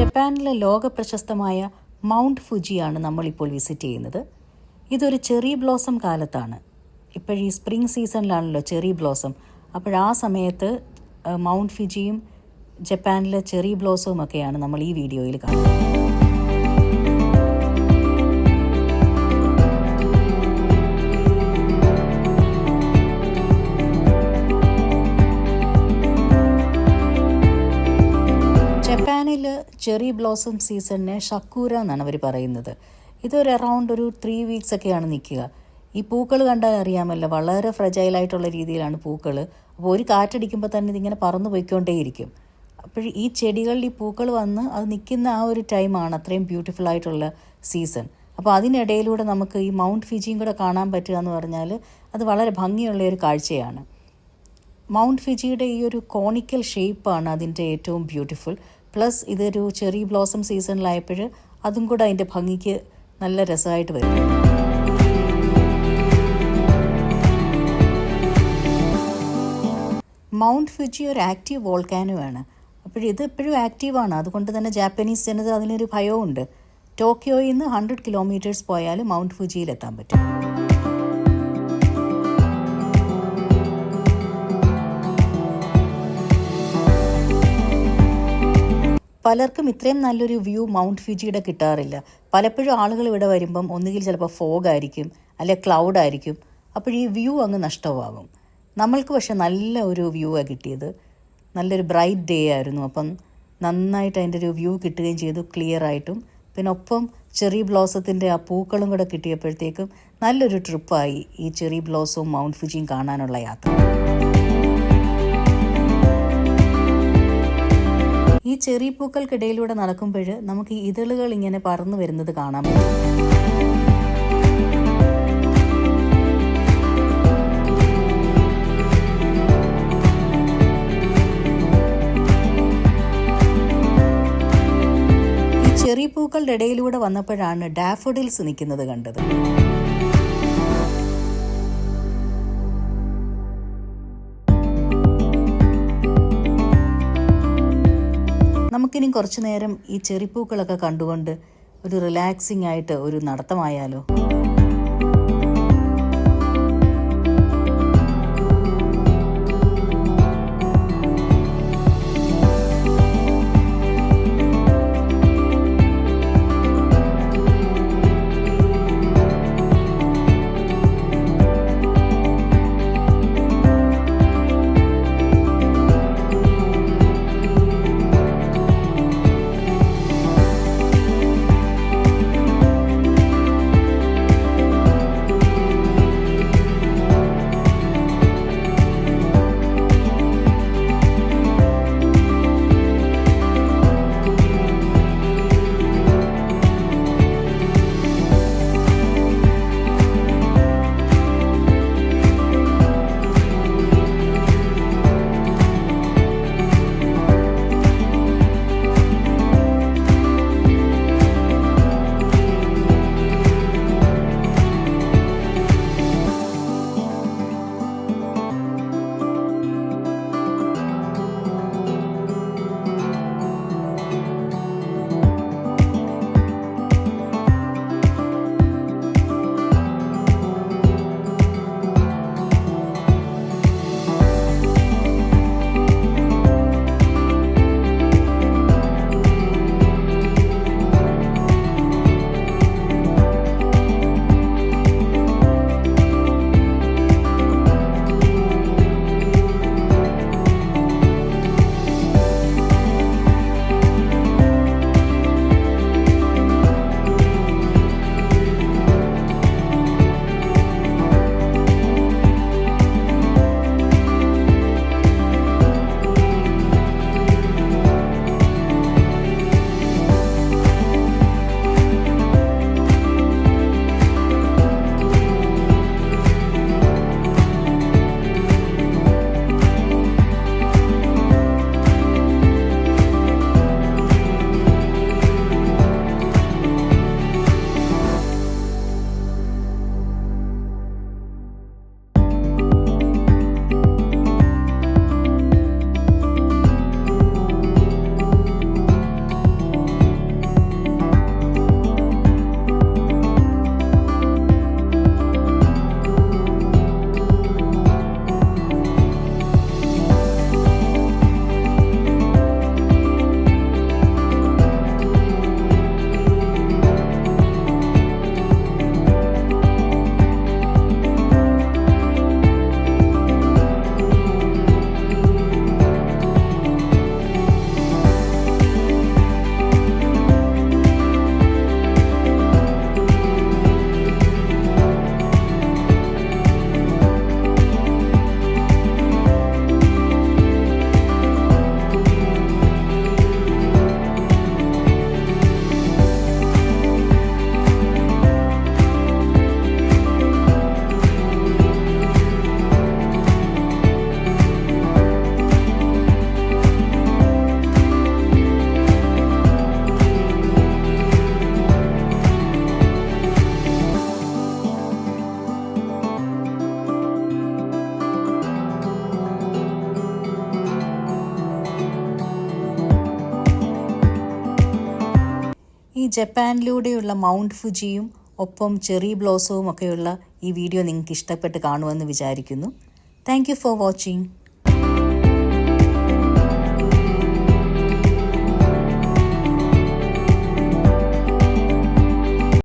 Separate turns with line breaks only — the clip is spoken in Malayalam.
ജപ്പാനിലെ ലോകപ്രശസ്തമായ മൗണ്ട് ഫുജിയാണ് നമ്മളിപ്പോൾ വിസിറ്റ് ചെയ്യുന്നത്. ഇതൊരു ചെറി ബ്ലോസം കാലത്താണ്. ഇപ്പോഴീ സ്പ്രിംഗ് സീസണിലാണല്ലോ ചെറി ബ്ലോസം. ആ സമയത്ത് മൗണ്ട് ഫുജിയും ജപ്പാനിലെ ചെറി ബ്ലോസവും ഒക്കെയാണ് നമ്മൾ ഈ വീഡിയോയിൽ കാണുന്നത്. ജപ്പാനിൽ ചെറി ബ്ലോസം സീസണിനെ ഷക്കൂര എന്നാണ് അവർ പറയുന്നത്. ഇതൊരു അറൗണ്ട് ഒരു 3 വീക്സ് ഒക്കെയാണ് നിൽക്കുക. ഈ പൂക്കൾ കണ്ടാൽ അറിയാമല്ലോ, വളരെ ഫ്രജൈലായിട്ടുള്ള രീതിയിലാണ് പൂക്കൾ. അപ്പോൾ ഒരു കാറ്റടിക്കുമ്പോൾ തന്നെ ഇതിങ്ങനെ പറന്നു പോയിക്കൊണ്ടേയിരിക്കും. അപ്പോൾ ഈ ചെടികളിൽ ഈ പൂക്കൾ വന്ന് അത് നിൽക്കുന്ന ആ ഒരു ടൈമാണ് അത്രയും ബ്യൂട്ടിഫുൾ ആയിട്ടുള്ള സീസൺ. അപ്പോൾ അതിനിടയിലൂടെ നമുക്ക് ഈ മൗണ്ട് ഫിജിയും കൂടെ കാണാൻ പറ്റുക എന്ന് പറഞ്ഞാൽ അത് വളരെ ഭംഗിയുള്ള ഒരു കാഴ്ചയാണ്. മൗണ്ട് ഫിജിയുടെ ഈ ഒരു കോണിക്കൽ ഷേപ്പാണ് അതിൻ്റെ ഏറ്റവും ബ്യൂട്ടിഫുൾ. പ്ലസ് ഇതൊരു ചെറി ബ്ലോസം സീസണിലായപ്പോൾ അതും കൂടെ അതിൻ്റെ ഭംഗിക്ക് നല്ല രസമായിട്ട് വരും. മൗണ്ട് ഫുജി ഒരു ആക്റ്റീവ് വോൾക്കാനോ ആണ്. ഇത് എപ്പോഴും ആക്റ്റീവാണ്. അതുകൊണ്ട് തന്നെ ജാപ്പനീസ് ജനത അതിനൊരു ഭയവുമുണ്ട്. ടോക്കിയോയിൽ നിന്ന് 100 കിലോമീറ്റേഴ്സ് പോയാൽ മൗണ്ട് ഫുജിയിലെത്താൻ പറ്റും. പലർക്കും ഇത്രയും നല്ലൊരു വ്യൂ മൗണ്ട് ഫുജിയുടെ കിട്ടാറില്ല. പലപ്പോഴും ആളുകൾ ഇവിടെ വരുമ്പം ഒന്നുകിൽ ചിലപ്പോൾ ഫോഗ് ആയിരിക്കും, അല്ലെങ്കിൽ ക്ലൗഡ് ആയിരിക്കും. അപ്പോൾ ഈ വ്യൂ അങ്ങ് നഷ്ടമാകും. നമ്മൾക്ക് പക്ഷെ നല്ല ഒരു വ്യൂ ആണ് കിട്ടിയത്. നല്ലൊരു ബ്രൈറ്റ് ഡേ ആയിരുന്നു. അപ്പം നന്നായിട്ട് അതിൻ്റെ ഒരു വ്യൂ കിട്ടുകയും ചെയ്തു, ക്ലിയർ ആയിട്ടും. പിന്നെ ഒപ്പം ചെറി ബ്ലോസത്തിൻ്റെ ആ പൂക്കളും കൂടെ കിട്ടിയപ്പോഴത്തേക്കും നല്ലൊരു ട്രിപ്പായി ഈ ചെറി ബ്ലോസവും മൗണ്ട് ഫുജിയും കാണാനുള്ള യാത്ര. ഈ ചെറി പൂക്കൾക്കിടയിലൂടെ നടക്കുമ്പോൾ നമുക്ക് ഈ ഇതളുകൾ ഇങ്ങനെ പറന്നു വരുന്നത് കാണാൻ പറ്റും. ഈ ചെറി പൂക്കളുടെ ഇടയിലൂടെ വന്നപ്പോഴാണ് ഡാഫോഡിൽസ് നിൽക്കുന്നത് കണ്ടത്. നമുക്കിനി കുറച്ചു നേരം ഈ ചെറിപ്പൂക്കളൊക്കെ കണ്ടുകൊണ്ട് ഒരു റിലാക്സിംഗ് ആയിട്ട് ഒരു നടത്തമായാലോ. ഈ ജപ്പാനിലൂടെയുള്ള മൗണ്ട് ഫുജിയും ഒപ്പം ചെറി ബ്ലോസവും ഒക്കെയുള്ള ഈ വീഡിയോ നിങ്ങൾക്ക് ഇഷ്ടപ്പെട്ട് കാണുമെന്ന് വിചാരിക്കുന്നു. Thank you for watching.